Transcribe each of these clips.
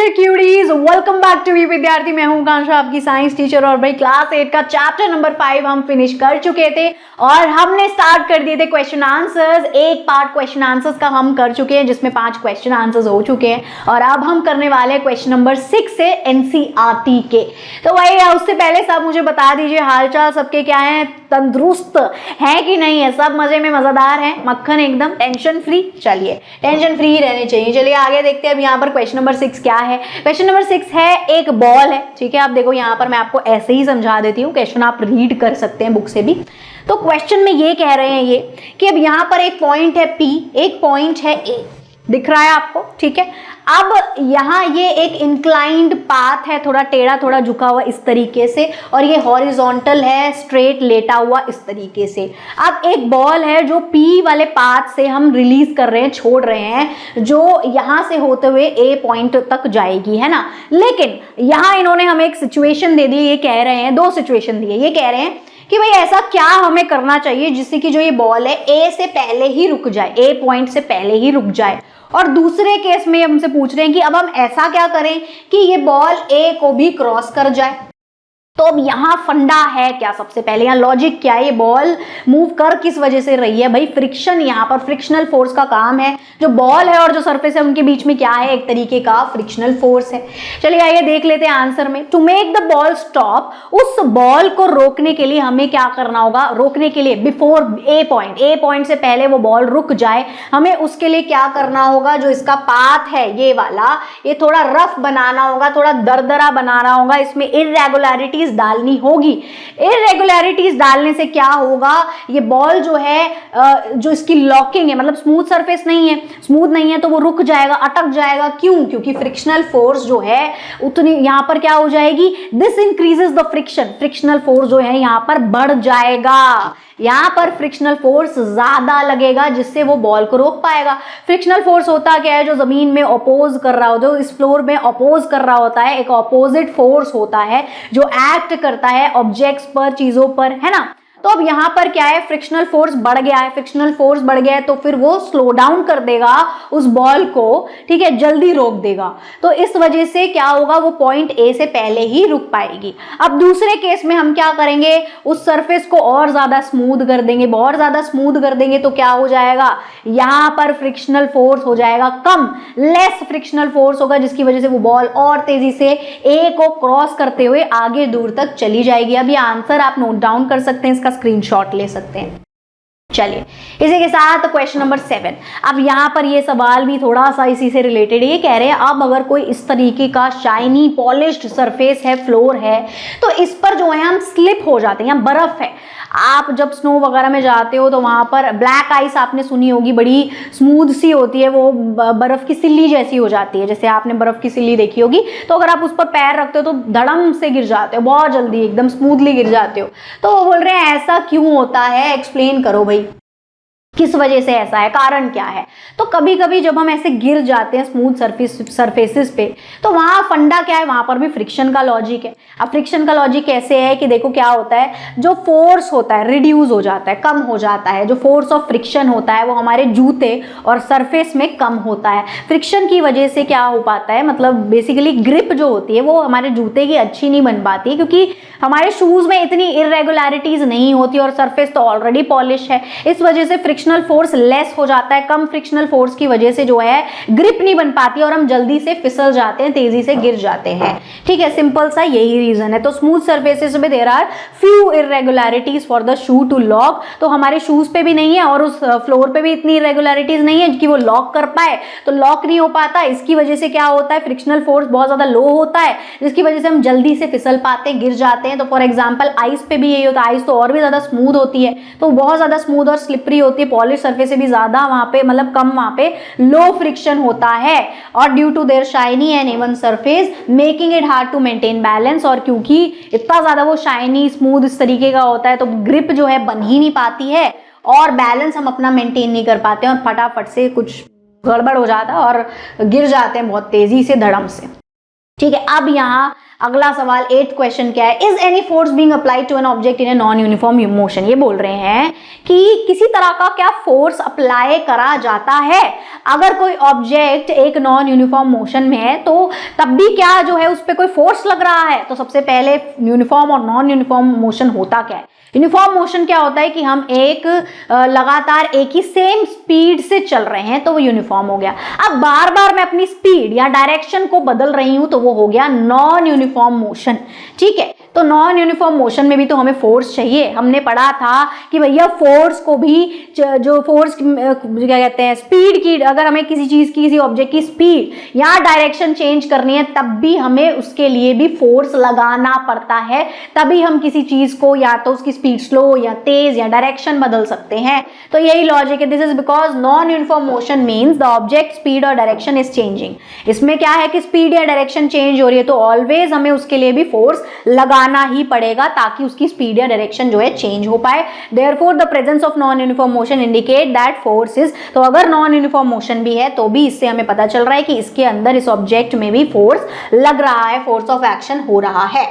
Curies, welcome back to विद्यार्थी। मैं हूं कांक्षा, आपकी साइंस टीचर। और भाई क्लास 8 का चैप्टर नंबर 5 हम फिनिश कर चुके थे और हमने स्टार्ट कर दिए थे क्वेश्चन आंसर्स। एक पार्ट क्वेश्चन आंसर्स का हम कर चुके हैं जिसमें 5 क्वेश्चन आंसर्स हो चुके हैं और अब हम करने वाले हैं क्वेश्चन नंबर 6 से एनसीईआरटी के। तो भाई उससे पहले सब मुझे बता दीजिए हालचाल सबके क्या है, तंदुरुस्त है कि नहीं है, सब मजे में मजेदार है, मक्खन एकदम टेंशन फ्री। चलिए टेंशन फ्री ही रहने चाहिए। चलिए आगे देखते हैं अब यहाँ पर क्वेश्चन नंबर 6 क्या है। क्वेश्चन नंबर 6 है, एक बॉल है, ठीक है। आप देखो यहाँ पर मैं आपको ऐसे ही समझा देती हूँ, क्वेश्चन आप रीड कर सकते हैं बुक से भी। तो क्वेश्चन में ये कह रहे हैं ये कि अब यहाँ पर एक पॉइंट है P, एक पॉइंट है A, दिख रहा है आपको, ठीक है। अब यहाँ ये एक इंक्लाइंड पाथ है, थोड़ा टेढ़ा थोड़ा झुका हुआ इस तरीके से, और ये हॉरिजॉन्टल है, स्ट्रेट लेटा हुआ इस तरीके से। अब एक बॉल है जो P वाले पाथ से हम रिलीज कर रहे हैं, छोड़ रहे हैं, जो यहाँ से होते हुए A पॉइंट तक जाएगी, है ना। लेकिन यहाँ इन्होंने हमें एक सिचुएशन दे दी, ये कह रहे हैं, 2 सिचुएशन दिए, ये कह रहे हैं कि भाई ऐसा क्या हमें करना चाहिए जिससे कि जो ये बॉल है A से पहले ही रुक जाए, A पॉइंट से पहले ही रुक जाए। और दूसरे केस में हमसे पूछ रहे हैं कि अब हम ऐसा क्या करें कि ये बॉल A को भी क्रॉस कर जाए। तो अब यहाँ फंडा है क्या, सबसे पहले यहाँ लॉजिक क्या है, ये बॉल मूव कर किस वजह से रही है। भाई फ्रिक्शन, यहाँ पर फ्रिक्शनल फोर्स का काम है। जो बॉल है और जो सरफेस है उनके बीच में क्या है, एक तरीके का फ्रिक्शनल फोर्स है। चलिए आइए देख लेते हैं आंसर में। To make the ball stop, उस बॉल को रोकने के लिए हमें क्या करना होगा, रोकने के लिए बिफोर A पॉइंट से पहले वो बॉल रुक जाए, हमें उसके लिए क्या करना होगा, जो इसका पाथ है ये वाला, ये थोड़ा रफ बनाना होगा, थोड़ा दरदरा बनाना होगा, इसमें इररेगुलरिटीज डालनी होगी। इररेगुलरिटीज डालने से क्या होगा, ये बॉल जो है जो इसकी लॉकिंग है, मतलब स्मूथ सरफेस नहीं है, स्मूथ नहीं है तो वो रुक जाएगा, अटक जाएगा। क्यों? क्योंकि फ्रिक्शनल फोर्स जो है उतनी यहाँ पर क्या हो जाएगी, this increases the friction, frictional force जो है यहाँ पर बढ़ जाएगा, यहाँ पर फ्रिक्शनल फोर्स ज्यादा लगेगा जिससे वो बॉल को रोक पाएगा। फ्रिक्शनल फोर्स होता क्या है, जो जमीन में अपोज कर रहा हो, जो इस फ्लोर में अपोज कर रहा होता है, एक अपोजिट फोर्स होता है जो एक्ट करता है ऑब्जेक्ट्स पर, चीजों पर, है ना। तो अब यहाँ पर क्या है, फ्रिक्शनल फोर्स बढ़ गया है, फ्रिक्शनल फोर्स बढ़ गया है तो फिर वो स्लो डाउन कर देगा उस बॉल को, ठीक है, जल्दी रोक देगा। तो इस वजह से क्या होगा, वो पॉइंट A से पहले ही रुक पाएगी। अब दूसरे केस में हम क्या करेंगे, उस सरफेस को और ज्यादा स्मूथ कर देंगे, बहुत ज्यादा स्मूथ कर देंगे तो क्या हो जाएगा, यहाँ पर फ्रिक्शनल फोर्स हो जाएगा कम, लेस फ्रिक्शनल फोर्स होगा, जिसकी वजह से वो बॉल और तेजी से A को क्रॉस करते हुए आगे दूर तक चली जाएगी। अब ये आंसर आप नोट डाउन कर सकते हैं, स्क्रीनशॉट ले सकते हैं। चलिए इसी के साथ क्वेश्चन नंबर 7। अब यहाँ पर ये सवाल भी थोड़ा सा इसी से रिलेटेड है। ये कह रहे हैं अब अगर कोई इस तरीके का शाइनी पॉलिश्ड सरफेस है, फ्लोर है, तो इस पर जो है हम स्लिप हो जाते हैं, यहाँ बर्फ है। आप जब स्नो वगैरह में जाते हो तो वहां पर ब्लैक आइस आपने सुनी होगी, बड़ी स्मूथ सी होती है, वो बर्फ की सिल्ली जैसी हो जाती है, जैसे आपने बर्फ की सिल्ली देखी होगी। तो अगर आप उस पर पैर रखते हो तो धड़म से गिर जाते हो, बहुत जल्दी एकदम स्मूथली गिर जाते हो। तो वो बोल रहे हैं ऐसा क्यों होता है, एक्सप्लेन करो भाई, किस वजह से ऐसा है, कारण क्या है। तो कभी कभी जब हम ऐसे गिर जाते हैं स्मूथ सरफेसेस पे, तो वहां फंडा क्या है, वहां पर भी फ्रिक्शन का लॉजिक है। अब फ्रिक्शन का लॉजिक कैसे है कि देखो क्या होता है, जो फोर्स होता है रिड्यूस हो जाता है, कम हो जाता है, जो फोर्स ऑफ फ्रिक्शन होता है वो हमारे जूते और सरफेस में कम होता है। फ्रिक्शन की वजह से क्या हो पाता है, मतलब बेसिकली ग्रिप जो होती है वो हमारे जूते की अच्छी नहीं बन पाती, क्योंकि हमारे शूज में इतनी इररेगुलरिटीज नहीं होती और सरफेस तो ऑलरेडी पॉलिश है। इस वजह से फ्रिक्शनल फोर्स लेस हो जाता है, कम फ्रिक्शनल फोर्स की वजह से जो है ग्रिप नहीं बन पाती और हम जल्दी से फिसल जाते हैं, तेजी से गिर जाते हैं, ठीक है। सिंपल सा यही रीजन है। तो स्मूथ सरफेसेस में there are few irregularities for the shoe to lock, तो हमारे शूज पे भी नहीं है और उस फ्लोर पे भी इतनी इररेगुलरिटीज नहीं है कि वो लॉक कर पाए, तो लॉक नहीं हो पाता। इसकी वजह से क्या होता है, फ्रिक्शनल फोर्स बहुत ज्यादा लो होता है, जिसकी वजह से हम जल्दी से फिसल पाते हैं, गिर जाते हैं। तो फॉर एग्जाम्पल आइस पे भी यही होता है, आइस तो और भी ज्यादा स्मूथ होती है, तो बहुत ज्यादा स्मूथ और स्लिपरी होती है, पॉलिश सरफेस से भी ज्यादा वहां पे, मतलब कम वहां पे लो फ्रिक्शन होता है, और due to their shiny and even surface making it hard to maintain balance, और क्योंकि इतना ज्यादा वो शाइनी स्मूथ इस तरीके का होता है तो ग्रिप जो है बन ही नहीं पाती है और बैलेंस हम अपना मेंटेन नहीं कर पाते हैं और फटाफट से कुछ गड़बड़ हो जाता है और गिर जाते हैं बहुत तेजी से, धड़म से, ठीक है। अब यहाँ अगला सवाल 8th क्वेश्चन क्या है, is any force being applied to an object in a non uniform motion. ये बोल रहे हैं कि किसी तरह का क्या फोर्स अप्लाई करा जाता है अगर कोई ऑब्जेक्ट एक नॉन यूनिफॉर्म मोशन में है, तो तब भी क्या जो है उस पर कोई फोर्स लग रहा है। तो सबसे पहले यूनिफॉर्म और नॉन यूनिफॉर्म मोशन होता क्या है। यूनिफॉर्म मोशन क्या होता है कि हम एक लगातार एक ही सेम स्पीड से चल रहे हैं, तो वो यूनिफॉर्म हो गया। अब बार बार मैं अपनी स्पीड या डायरेक्शन को बदल रही हूं, तो वो हो गया नॉन यूनिफॉर्म मोशन। ठीक है, तो नॉन यूनिफॉर्म मोशन में भी तो हमें फोर्स चाहिए। हमने पढ़ा था कि भैया फोर्स को भी जो फोर्स क्या कहते हैं स्पीड की, अगर हमें किसी चीज की किसी ऑब्जेक्ट की स्पीड या डायरेक्शन चेंज करनी है तब भी हमें उसके लिए भी फोर्स लगाना पड़ता है, तभी हम किसी चीज को या तो उसकी स्पीड स्लो या तेज या डायरेक्शन बदल सकते हैं। तो यही लॉजिक है। This is because non uniform motion means the object speed और डायरेक्शन इज चेंजिंग। इसमें क्या है कि स्पीड या डायरेक्शन चेंज हो रही है, तो ऑलवेज हमें उसके लिए भी फोर्स लगाना ही पड़ेगा ताकि उसकी स्पीड या डायरेक्शन जो है चेंज हो पाए। Therefore the presence of non uniform motion indicate that force is, तो अगर नॉन यूनिफॉर्म मोशन भी है तो भी इससे हमें पता चल रहा है कि इसके अंदर इस ऑब्जेक्ट में भी फोर्स लग रहा है, फोर्स ऑफ एक्शन हो रहा है।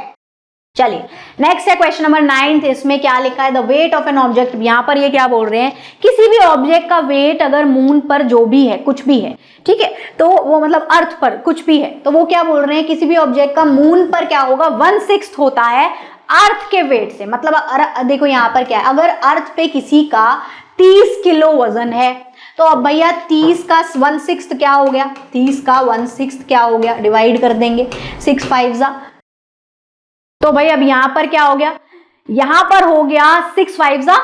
चलिए नेक्स्ट है क्वेश्चन नंबर 9। इसमें क्या लिखा है, the weight of an object. यहां पर ये क्या बोल रहे हैं, किसी भी ऑब्जेक्ट का वेट अगर मून पर जो भी है, कुछ भी है, ठीक है, तो वो मतलब अर्थ पर कुछ भी है, तो वो क्या बोल रहे हैं किसी भी ऑब्जेक्ट का मून पर क्या होगा 1/6 होता है अर्थ के वेट से। मतलब देखो यहां पर क्या है, अगर अर्थ पे किसी का 30 किलो वजन है, तो अब भैया 30 का 1/6 क्या हो गया, 30 का 1/6 क्या हो गया, डिवाइड कर देंगे 6 5 जा, तो भाई अब यहां पर क्या हो गया, यहां पर हो गया 6 5 जा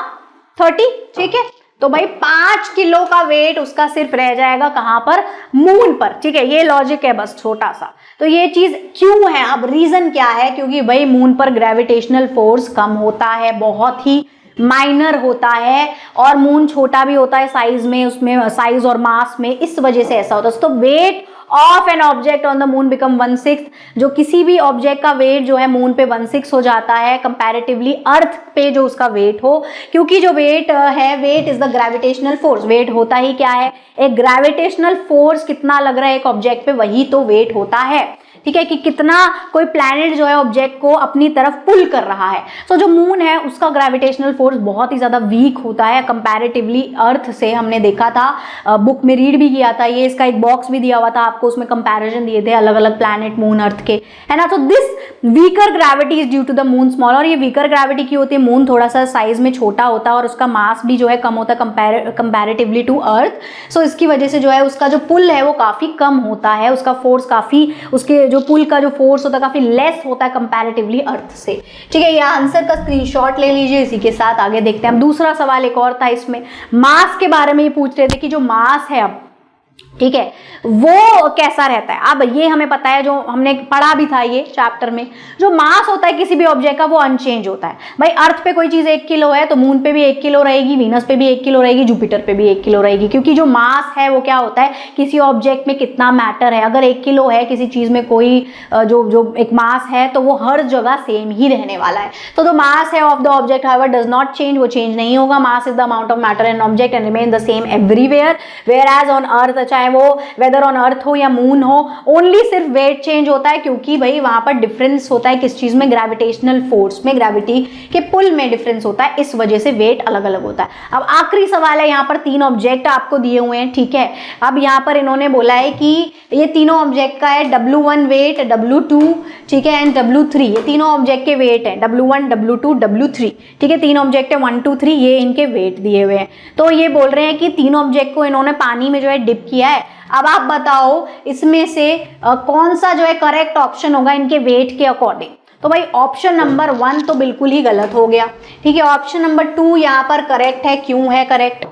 30। ठीक है, तो भाई 5 किलो का वेट उसका सिर्फ रह जाएगा कहां पर, मून पर। ठीक है, ये लॉजिक है बस छोटा सा। तो ये चीज क्यों है, अब रीजन क्या है, क्योंकि भाई मून पर ग्रेविटेशनल फोर्स कम होता है, बहुत ही माइनर होता है, और मून छोटा भी होता है साइज में, उसमें साइज और मास में, इस वजह से ऐसा होता है। तो weight of an object on the moon become 1/6, जो किसी भी ऑब्जेक्ट का वेट जो है मून पे 1/6 हो जाता है कंपैरेटिवली अर्थ पे जो उसका वेट हो, क्योंकि जो वेट है, weight is the gravitational force. Weight होता ही क्या है, एक ग्रेविटेशनल फोर्स कितना लग रहा है एक ऑब्जेक्ट पे, वही तो वेट होता है। ठीक है, कि कितना कोई प्लैनेट जो है ऑब्जेक्ट को अपनी तरफ पुल कर रहा है। तो जो मून है उसका ग्रेविटेशनल फोर्स बहुत ही ज्यादा वीक होता है कंपैरेटिवली अर्थ से। हमने देखा था, बुक में रीड भी किया था, ये इसका एक बॉक्स भी दिया हुआ था आपको, उसमें कंपैरिजन दिए थे अलग अलग प्लैनेट मून अर्थ के, है ना। तो this weaker gravity is due to the moon small, और ये वीकर ग्रेविटी की होती है, मून थोड़ा सा साइज में छोटा होता है और उसका मास भी जो है कम होता है कंपैरेटिवली टू अर्थ। सो इसकी वजह से जो है उसका जो पुल है वो काफी कम होता है, उसका फोर्स काफी, उसके जो पुल का जो फोर्स होता है काफी लेस होता है कंपैरेटिवली अर्थ से। ठीक है, ये आंसर का स्क्रीनशॉट ले लीजिए। इसी के साथ आगे देखते हैं। अब दूसरा सवाल एक और था, इसमें मास के बारे में ये पूछ रहे थे कि जो मास है अब, ठीक है, वो कैसा रहता है। अब ये हमें पता है, जो हमने पढ़ा भी था ये चैप्टर में, जो मास होता है किसी भी ऑब्जेक्ट का वो अनचेंज होता है। भाई अर्थ पे कोई चीज 1 किलो है तो मून पे भी 1 किलो रहेगी, वीनस पे भी 1 किलो रहेगी, जुपिटर पे भी 1 किलो रहेगी, क्योंकि जो मास है वो क्या होता है, किसी ऑब्जेक्ट में कितना मैटर है। अगर 1 किलो है किसी चीज में कोई जो एक मास है, तो वो हर जगह सेम ही रहने वाला है। तो जो मास है of the object however does not change, वो चेंज नहीं होगा। Mass is the amount of matter in object and remain the same everywhere, whereas on earth, चाहे वो वेदर ऑन अर्थ हो या मून हो, ओनली सिर्फ वेट चेंज होता है, क्योंकि भाई वहां पर डिफरेंस होता है किस चीज में, ग्रेविटेशनल फोर्स में, ग्रेविटी के पुल में डिफरेंस होता है, इस वजह से वेट अलग अलग होता है। अब आखिरी सवाल है, यहाँ पर 3 ऑब्जेक्ट आपको दिए हुए हैं। ठीक है, अब यहाँ पर इन्होंने बोला है कि ये तीनों ऑब्जेक्ट का है W1 वेट, W2, ठीक है, एंड W3, ये तीनों ऑब्जेक्ट के वेट है, W1 W2 W3। ठीक है, 3 ऑब्जेक्ट है, 1 2 3, ये इनके वेट दिए हुए हैं। तो ये बोल रहे हैं कि तीनों ऑब्जेक्ट को इन्होंने पानी में जो है डिप किया है। अब आप बताओ इसमें से कौन सा जो है करेक्ट ऑप्शन होगा इनके वेट के अकॉर्डिंग। तो भाई ऑप्शन नंबर 1 तो बिल्कुल ही गलत हो गया। ठीक है, ऑप्शन नंबर 2 यहाँ पर करेक्ट है। क्यों है करेक्ट,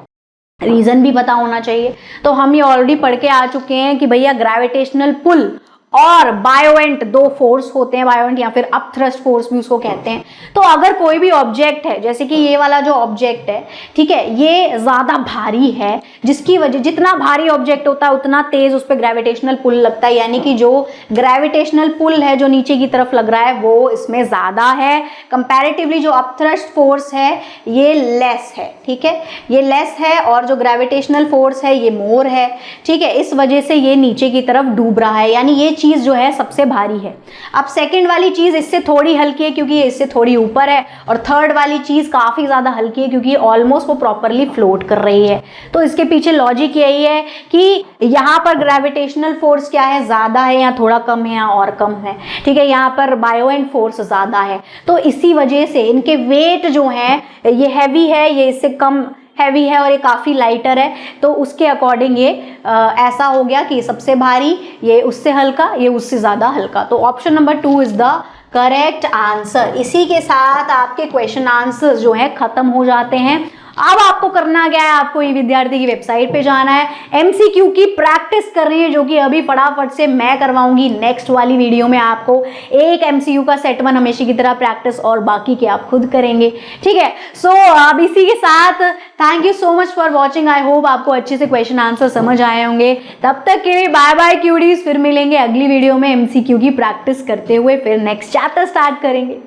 रीजन भी पता होना चाहिए। तो हम ये ऑलरेडी पढ़ के आ चुके हैं कि भैया ग्रेविटेशनल पुल और बायोएंट 2 फोर्स होते हैं, बायोएंट या फिर अपथ्रस्ट फोर्स भी उसको कहते हैं। तो अगर कोई भी ऑब्जेक्ट है, जैसे कि ये वाला जो ऑब्जेक्ट है, ठीक है, ये ज्यादा भारी है, जिसकी वजह, जितना भारी ऑब्जेक्ट होता है उतना तेज उस पर ग्रेविटेशनल पुल लगता है, यानी कि जो ग्रेविटेशनल पुल है जो नीचे की तरफ लग रहा है वो इसमें ज्यादा है कंपैरेटिवली। जो अपथ्रस्ट फोर्स है ये लेस है। ठीक है, ये लेस है, और जो ग्रेविटेशनल फोर्स है ये मोर है। ठीक है, इस वजह से ये नीचे की तरफ डूब रहा है, यानी ये चीज़ जो है सबसे भारी है। अब सेकंड वाली चीज़ इससे थोड़ी हल्की है क्योंकि ये इससे थोड़ी ऊपर है, और थर्ड वाली चीज़ काफ़ी ज़्यादा हल्की है क्योंकि ऑलमोस्ट वो प्रॉपरली फ्लोट कर रही है। तो इसके पीछे लॉजिक यही है कि यहाँ पर ग्रेविटेशनल फोर्स क्या है, ज़्यादा है या थोड़ा कम है या और कम है, ठीक है। यहाँ पर बायोएंट फोर्स ज़्यादा है, तो इसी वजह से इनके वेट जो है ये हैवी है, ये इससे कम हैवी है और ये काफ़ी लाइटर है, तो उसके अकॉर्डिंग ये ऐसा हो गया कि सबसे भारी, ये उससे हल्का, ये उससे ज़्यादा हल्का। तो option number 2 is the correct answer. इसी के साथ आपके क्वेश्चन आंसर जो है ख़त्म हो जाते हैं। अब आपको करना क्या है, आपको ई विद्यार्थी की वेबसाइट पे जाना है, एमसीक्यू की प्रैक्टिस करनी है, जो कि अभी फटाफट से मैं करवाऊंगी नेक्स्ट वाली वीडियो में। आपको एक एमसीक्यू का सेट 1 हमेशा की तरह प्रैक्टिस और बाकी के आप खुद करेंगे, ठीक है। सो अब इसी के साथ thank you so much for watching. I hope आपको अच्छे से क्वेश्चन आंसर समझ आए होंगे। तब तक के लिए बाय बाय क्यूडीज, फिर मिलेंगे अगली वीडियो में एमसीक्यू की प्रैक्टिस करते हुए, फिर नेक्स्ट चैप्टर स्टार्ट करेंगे।